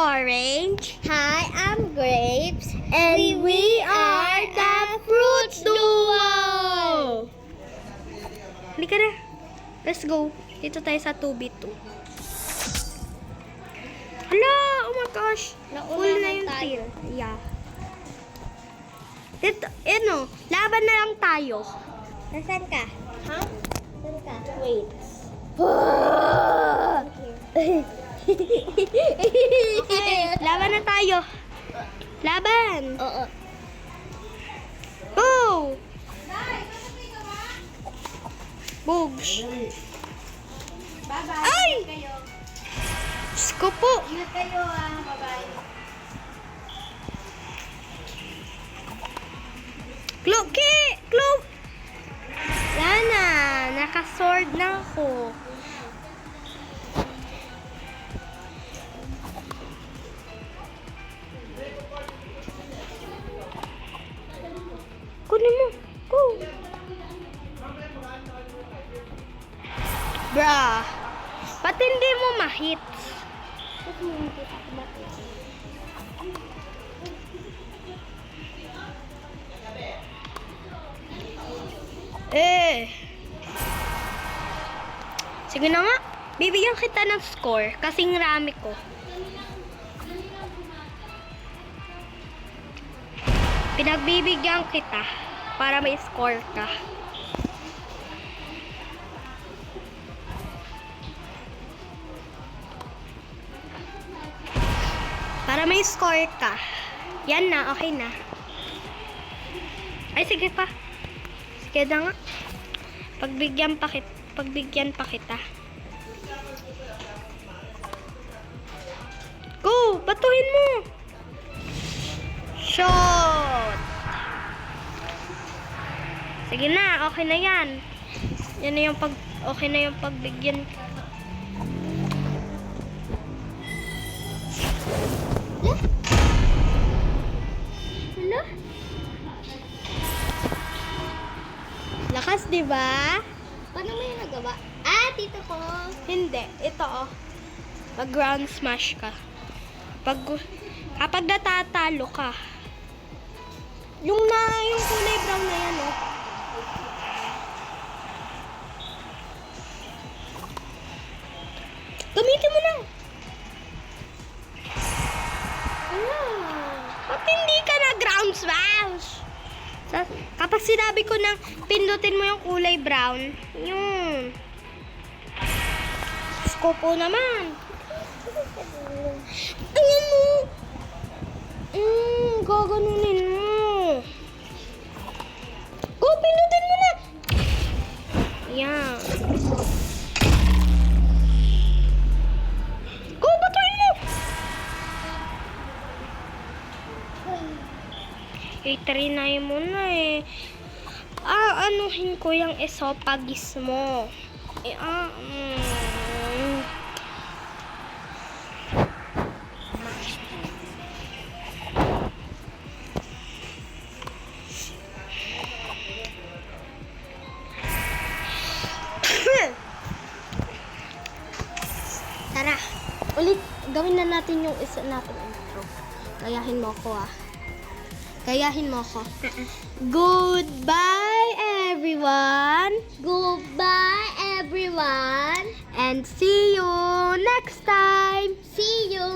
Orange. Hi, I'm Grapes. And we are the Fruit Duo! Halika na. Let's go. Dito tayo sa 2v2. Hala! Oh my gosh! Nauna Full na naman yung tayo. team. Yeah. Dito, laban na lang tayo. Nasaan ka? Ha? Nasaan ka? Wait. Okay, laban na tayo. Laban! Oo. Go! Boobs. Bye-bye. Ay! Kayo. Diyos ko po. Ingat kayo Bye-bye. Cloaky! Cloak! Yan na. Naka-sword na ako. Kunin mo. Go. Bruh. Ba't hindi mo ma-hit? Sige na nga. Bibigyan kita ng score kasing rami ko. Pinagbibigyan kita para may score ka. Para may score ka. Yan na, okay na. Ay, sige pa. Sige na nga. Pagbigyan pa kita. Go! Batuhin mo! Shot! Sige na, okay na yan. Yan na yung okay na yung pagbigyan. Hello? Lakas, di ba? Paano mo yung nagawa? Tito ko. Hindi, ito Pag ground smash ka. Kapag natatalo ka. Yung kulay brown na yan, Gamitin mo na. Ba't hindi ka na ground smash? Kapag sinabi ko na pindutin mo yung kulay brown, yun. Skopo naman. Ayan mo. Gaganunin mo. Go, pindutin mo na. Ayan. Go, batuin mo. I-trinay mo na anuhin ko yung esophagus mo. Tara, ulit gawin na natin yung isa natin intro. Gayahin mo ako Gayahin mo ako. Goodbye, everyone. Goodbye, everyone. And see you next time. See you